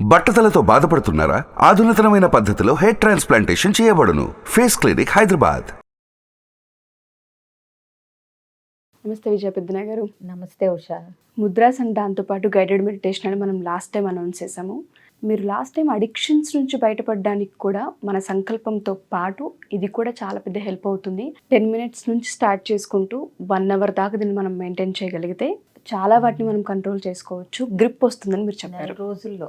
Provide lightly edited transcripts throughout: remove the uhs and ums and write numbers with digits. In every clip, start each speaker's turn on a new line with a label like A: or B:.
A: బట్టతలతో బాధపడుతున్నారా? ఆధునితనమైన పద్ధతిలో hair transplantation చేయబడును. Face clinic, Hyderabad.
B: నమస్తే విజయ పెద్దన గారు.
C: నమస్తే ఉషా.
B: ముద్రాస్ అండ్ దాంతోపాటు గైడెడ్ మెడిటేషన్ అని మనం లాస్ట్ టైం అనౌన్స్ చేసాము. మీరు లాస్ట్ టైం అడిక్షన్స్ నుంచి బయటపడడానికి కూడా మన సంకల్పంతో పాటు ఇది కూడా చాలా పెద్ద హెల్ప్ అవుతుంది. 10 minutes నుంచి స్టార్ట్ చేసుకుంటూ 1 hour దాకా దీన్ని మనం మెయింటైన్ చేయగలిగితే చాలా వాటిని మనం కంట్రోల్ చేసుకోవచ్చు, గ్రిప్ వస్తుందని మీరు చెప్పారు
C: రోజుల్లో.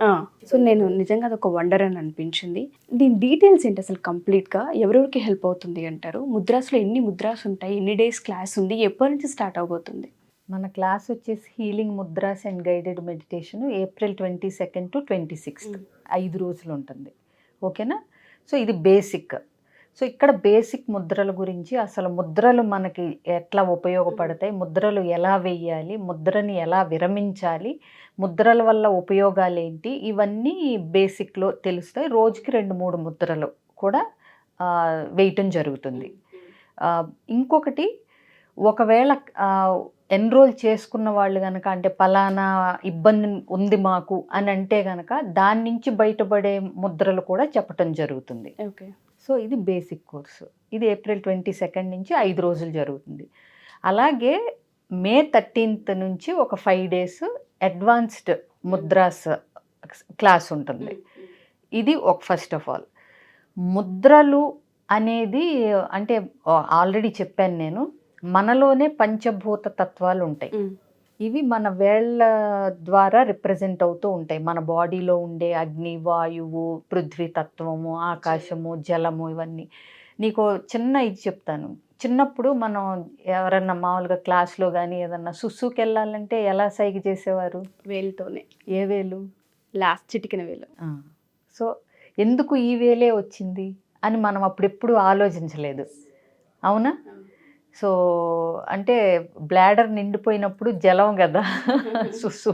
B: సో నేను నిజంగా అదొక వండర్ అని అనిపించింది. దీని డీటెయిల్స్ ఏంటి అసలు కంప్లీట్గా ఎవరెవరికి హెల్ప్ అవుతుంది అంటారు? ముద్రాస్లో ఎన్ని ముద్రాస్ ఉంటాయి, ఎన్ని డేస్ క్లాస్ ఉంది, ఎప్పటి నుంచి స్టార్ట్ అవబోతుంది?
C: మన క్లాస్ వచ్చేసి healing mudras and guided meditation April 22nd to 26th 5 రోజులు ఉంటుంది. ఓకేనా? సో ఇది బేసిక్. సో ఇక్కడ బేసిక్ ముద్రల గురించి, అసలు ముద్రలు మనకి ఎట్లా ఉపయోగపడతాయి, ముద్రలు ఎలా వేయాలి, ముద్రని ఎలా విరమించాలి, ముద్రల వల్ల ఉపయోగాలు ఏంటి, ఇవన్నీ బేసిక్లో తెలుస్తాయి. రోజుకి 2-3 ముద్రలు కూడా వేయటం జరుగుతుంది. ఇంకొకటి, ఒకవేళ ఎన్రోల్ చేసుకున్న వాళ్ళు కనుక, అంటే పలానా ఇబ్బంది ఉంది మాకు అని అంటే కనుక దాని నుంచి బయటపడే ముద్రలు కూడా చెప్పటం జరుగుతుంది.
B: ఓకే.
C: సో ఇది బేసిక్ కోర్సు. ఇది April 22nd నుంచి 5 రోజులు జరుగుతుంది. అలాగే May 13th నుంచి ఒక 5 days అడ్వాన్స్డ్ ముద్రాస్ క్లాస్ ఉంటుంది. ఇది ఒక ఫస్ట్ ఆఫ్ ఆల్ ముద్రలు అనేది, అంటే ఆల్రెడీ చెప్పాను నేను, మనలోనే పంచభూత తత్వాలు ఉంటాయి. ఇవి మన వేళ్ళ ద్వారా రిప్రజెంట్ అవుతూ ఉంటాయి. మన బాడీలో ఉండే అగ్ని, వాయువు, పృథ్వీ తత్వము, ఆకాశము, జలము, ఇవన్నీ. నీకు చిన్న ఇది చెప్తాను. చిన్నప్పుడు మనం ఎవరన్నా మామూలుగా క్లాస్లో కానీ ఏదన్నా సుస్సుకి వెళ్ళాలంటే ఎలా సైగ చేసేవారు?
B: వేలుతోనే.
C: ఏ వేలు?
B: లాస్ట్ చిటికిన వేలు.
C: సో ఎందుకు ఈ వేలే వచ్చింది అని మనం అప్పుడెప్పుడు ఆలోచించలేదు, అవునా? సో అంటే బ్లాడర్ నిండిపోయినప్పుడు జలం కదా సుస్సు.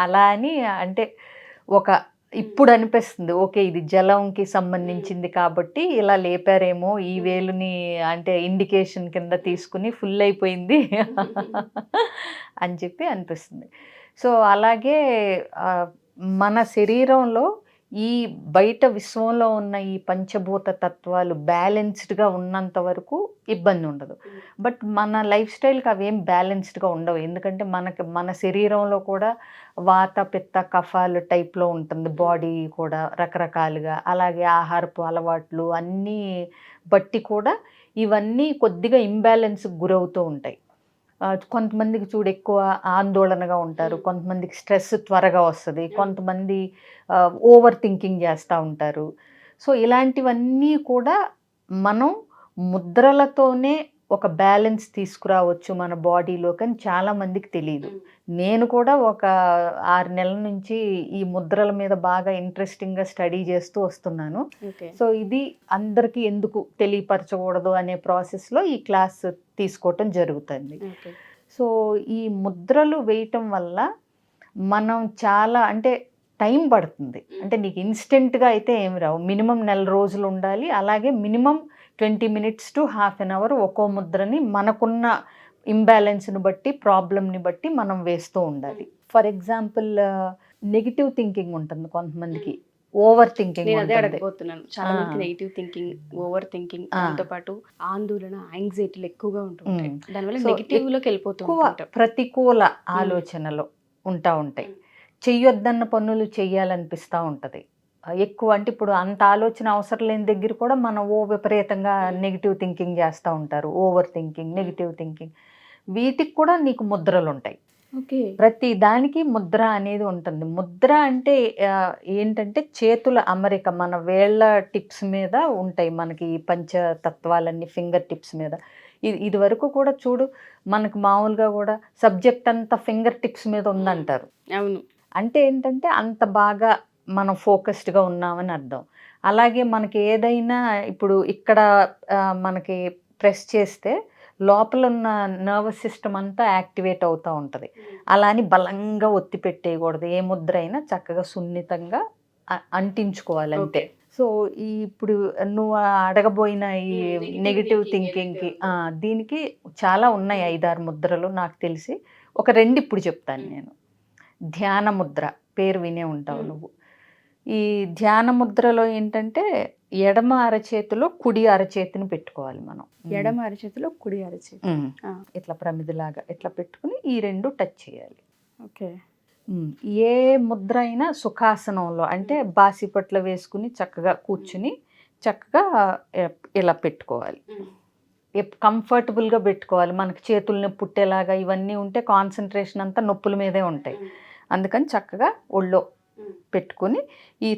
C: అలా అని అంటే ఇప్పుడు అనిపిస్తుంది, ఓకే ఇది జలంకి సంబంధించింది కాబట్టి ఇలా లేపారేమో, ఈ వేలుని అంటే ఇండికేషన్ కింద తీసుకుని ఫుల్ అయిపోయింది అని చెప్పి అనిపిస్తుంది. సో అలాగే మన శరీరంలో ఈ బయట విశ్వంలో ఉన్న ఈ పంచభూత తత్వాలు బ్యాలెన్స్డ్గా ఉన్నంత వరకు ఇబ్బంది ఉండదు. బట్ మన లైఫ్ స్టైల్కి అవేం బ్యాలెన్స్డ్గా ఉండవు. ఎందుకంటే మన శరీరంలో కూడా వాత, పిత్త, కఫాలు టైప్లో ఉంటుంది బాడీ కూడా రకరకాలుగా. అలాగే ఆహారపు అలవాట్లు అన్నీ బట్టి కూడా ఇవన్నీ కొద్దిగా ఇంబ్యాలెన్స్కి గురవుతూ ఉంటాయి. కొంతమందికి చూడు ఎక్కువ ఆందోళనగా ఉంటారు, కొంతమందికి స్ట్రెస్ త్వరగా వస్తుంది, కొంతమంది ఓవర్ థింకింగ్ చేస్తూ ఉంటారు. సో ఇలాంటివన్నీ కూడా మనం ముద్రలతోనే ఒక బ్యాలెన్స్ తీసుకురావచ్చు మన బాడీలో, కానీ చాలామందికి తెలియదు. నేను కూడా ఒక 6 నెలల నుంచి ఈ ముద్రల మీద బాగా ఇంట్రెస్టింగ్గా స్టడీ చేస్తూ వస్తున్నాను. సో ఇది అందరికీ ఎందుకు తెలియపరచకూడదు అనే ప్రాసెస్లో ఈ క్లాస్ తీసుకోవటం జరుగుతుంది. సో ఈ ముద్రలు వేయటం వల్ల మనం చాలా, అంటే టైం పడుతుంది. అంటే నీకు ఇన్స్టెంట్గా అయితే ఏమి రావు. మినిమం 1 రోజులు ఉండాలి. అలాగే minimum 20 minutes to ½ an hour ఒక్కో ముద్రని మనకున్న ఇంబ్యాలెన్స్ని బట్టి, ప్రాబ్లమ్ని బట్టి మనం వేస్తూ ఉండాలి. ఫర్ ఎగ్జాంపుల్ నెగిటివ్ థింకింగ్ ఉంటుంది కొంతమందికి, ఓవర్ థింకింగ్.
B: అదే అడగబోతున్నాను. చాలా మంది నెగిటివ్ థింకింగ్, ఓవర్ థింకింగ్, దాంతో పాటు ఆందోళన, యాంగ్జైటీలు ఎక్కువగా ఉంటుంది. దానివల్ల నెగిటివ్ లోకి వెళ్ళిపోతుంది.
C: ప్రతికూల ఆలోచనలు ఉంటాయి. చెయ్యొద్దన్న పనులు చెయ్యాలనిపిస్తూ ఉంటుంది ఎక్కువ. అంటే ఇప్పుడు అంత ఆలోచన అవసరం లేని దగ్గర కూడా మనం విపరీతంగా నెగిటివ్ థింకింగ్ చేస్తూ ఉంటారు. ఓవర్ థింకింగ్, నెగిటివ్ థింకింగ్, వీటికి కూడా నీకు ముద్రలు ఉంటాయి. ప్రతి దానికి ముద్ర అనేది ఉంటుంది. ముద్ర అంటే ఏంటంటే చేతుల అమరిక, మన వేళ్ళ టిప్స్ మీద ఉంటాయి మనకి ఈ పంచతత్వాలన్నీ, ఫింగర్ టిప్స్ మీద. ఇది వరకు కూడా చూడు, మనకు మామూలుగా కూడా సబ్జెక్ట్ అంతా ఫింగర్ టిప్స్ మీద ఉందంటారు.
B: అవును.
C: అంటే ఏంటంటే అంత బాగా మనం ఫోకస్డ్గా ఉన్నామని అర్థం. అలాగే మనకి ఏదైనా ఇప్పుడు ఇక్కడ మనకి ప్రెస్ చేస్తే లోపల ఉన్న నర్వస్ సిస్టమ్ అంతా యాక్టివేట్ అవుతూ ఉంటుంది. అలా అని బలంగా ఒత్తి పెట్టేయకూడదు. ఏ ముద్ర అయినా చక్కగా సున్నితంగా అంటించుకోవాలి అంతే. సో ఇప్పుడు నువ్వు అడగబోయిన ఈ నెగిటివ్ థింకింగ్కి దీనికి చాలా ఉన్నాయి, 5-6 ముద్రలు నాకు తెలిసి. ఒక 2 ఇప్పుడు చెప్తాను నేను. ధ్యాన ముద్ర, పేరు వినే ఉంటావు నువ్వు. ఈ ధ్యాన ముద్రలో ఏంటంటే ఎడమ అరచేతిలో కుడి అరచేతిని పెట్టుకోవాలి మనం.
B: ఎడమ అరచేతిలో కుడి అరచేతి.
C: ఇట్లా ప్రమిదిలాగా ఇట్లా పెట్టుకుని ఈ రెండు టచ్ చేయాలి.
B: ఓకే.
C: ఏ ముద్ర అయినా సుఖాసనంలో అంటే బాసిపట్ల వేసుకుని చక్కగా కూర్చుని చక్కగా ఇలా పెట్టుకోవాలి. కంఫర్టబుల్గా పెట్టుకోవాలి. మనకి చేతుల్ని పుట్టేలాగా ఇవన్నీ ఉంటే కాన్సన్ట్రేషన్ అంతా నొప్పుల మీదే ఉంటాయి. అందుకని చక్కగా ఒళ్ళో పెట్టుకొని ఈ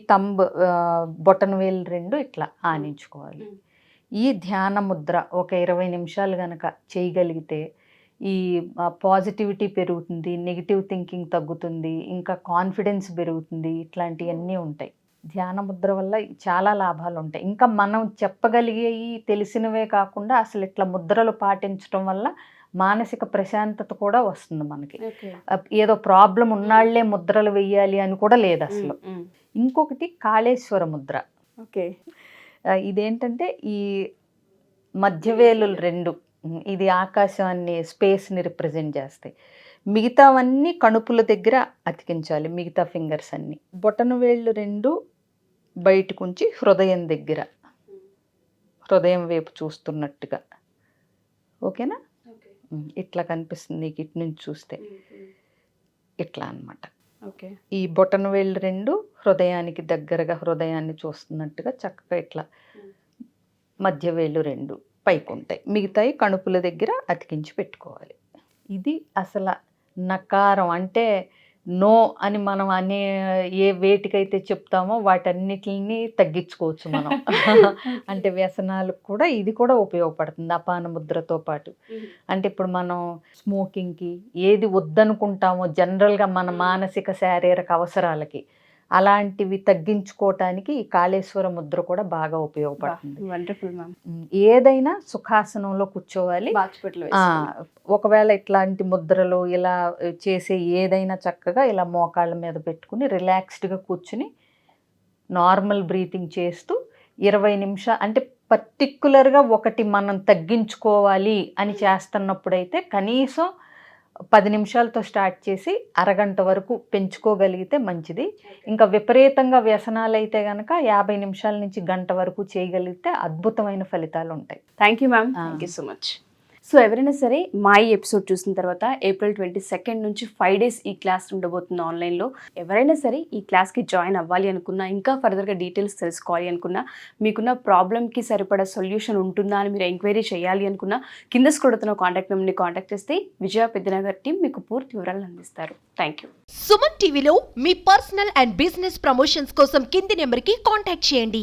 C: బొటన వేలు రెండు ఇట్లా ఆనించుకోవాలి. ఈ ధ్యాన ముద్ర ఒక 20 నిమిషాలు కనుక చేయగలిగితే ఈ పాజిటివిటీ పెరుగుతుంది, నెగిటివ్ థింకింగ్ తగ్గుతుంది, ఇంకా కాన్ఫిడెన్స్ పెరుగుతుంది, ఇట్లాంటివన్నీ ఉంటాయి. ధ్యాన ముద్ర వల్ల చాలా లాభాలు ఉంటాయి. ఇంకా మనం చెప్పగలిగేవి తెలిసినవే కాకుండా అసలు ఇట్లా ముద్రలు పాటించడం వల్ల మానసిక ప్రశాంతత కూడా వస్తుంది మనకి. ఏదో ప్రాబ్లం ఉన్నాళ్లే ముద్రలు వెయ్యాలి అని కూడా లేదు అసలు. ఇంకొకటి కాళేశ్వర ముద్ర.
B: ఓకే.
C: ఇదేంటంటే ఈ మధ్యవేలు రెండు, ఇది ఆకాశాన్ని, స్పేస్ని రిప్రజెంట్ చేస్తాయి. మిగతావన్నీ కణుపుల దగ్గర అతికించాలి, మిగతా ఫింగర్స్ అన్నీ. బొటన వేళ్ళు రెండు బయటకుంచి హృదయం దగ్గర, హృదయం వైపు చూస్తున్నట్టుగా. ఓకేనా? ఇట్లా కనిపిస్తుంది నీకు ఇటు నుంచి చూస్తే, ఇట్లా అన్నమాట.
B: ఓకే.
C: ఈ బొటన వేళ్ళు రెండు హృదయానికి దగ్గరగా, హృదయాన్ని చూస్తున్నట్టుగా చక్కగా ఇట్లా మధ్య వేళ్ళు రెండు పైకి ఉంటాయి, మిగతాయి కణుపుల దగ్గర అతికించి పెట్టుకోవాలి. ఇది అసలు నకారం అంటే నో అని మనం అనే ఏ వేటికైతే చెప్తామో వాటన్నిటిని తగ్గించుకోవచ్చు మనం. అంటే వ్యసనాలకు కూడా ఇది కూడా ఉపయోగపడుతుంది అపాన ముద్రతో పాటు. అంటే ఇప్పుడు మనం స్మోకింగ్కి ఏది వద్దనుకుంటామో జనరల్గా మన మానసిక శారీరక అవసరాలకి, అలాంటివి తగ్గించుకోవటానికి ఈ కాళేశ్వర ముద్ర కూడా బాగా ఉపయోగపడుతుంది.
B: Wonderful ma'am.
C: ఏదైనా సుఖాసనంలో కూర్చోవాలి. ఒకవేళ ఇట్లాంటి ముద్రలు ఇలా చేసే ఏదైనా చక్కగా ఇలా మోకాళ్ళ మీద పెట్టుకుని రిలాక్స్డ్గా కూర్చుని నార్మల్ బ్రీతింగ్ చేస్తూ 20 నిమిషాలు, అంటే పర్టిక్యులర్గా ఒకటి మనం తగ్గించుకోవాలి అని చేస్తున్నప్పుడైతే కనీసం 10 నిమిషాలతో స్టార్ట్ చేసి అరగంట వరకు పెంచుకోగలిగితే మంచిది. ఇంకా విపరీతంగా వ్యసనాలు అయితే కనుక 50 నిమిషాల నుంచి గంట వరకు చేయగలిగితే అద్భుతమైన ఫలితాలు ఉంటాయి.
B: Thank you ma'am. Thank you so much. So ఎవరైనా సరే మా ఈ ఎపిసోడ్ చూసిన తర్వాత April 22 నుంచి 5 days ఈ క్లాస్ ఉండబోతుంది ఆన్లైన్లో. ఎవరైనా సరే ఈ క్లాస్కి జాయిన్ అవ్వాలి అనుకున్నా, ఇంకా ఫర్దర్గా డీటెయిల్స్ తెలుసుకోవాలి అనుకున్నా, మీకున్న ప్రాబ్లమ్కి సరిపడా సొల్యూషన్ ఉంటుందా అని మీరు ఎంక్వైరీ చేయాలి అనుకున్నా, కింద స్క్రోల్ కాంటాక్ట్ నెంబర్ని కాంటాక్ట్ చేస్తే విజయ పెద్దనగర్ టీం మీకు పూర్తి వివరాలు అందిస్తారు. Thank you.
D: సుమన్ టీవీలో మీ పర్సనల్ అండ్ బిజినెస్ ప్రమోషన్స్ కోసం కింది నెంబర్కి కాంటాక్ట్ చేయండి.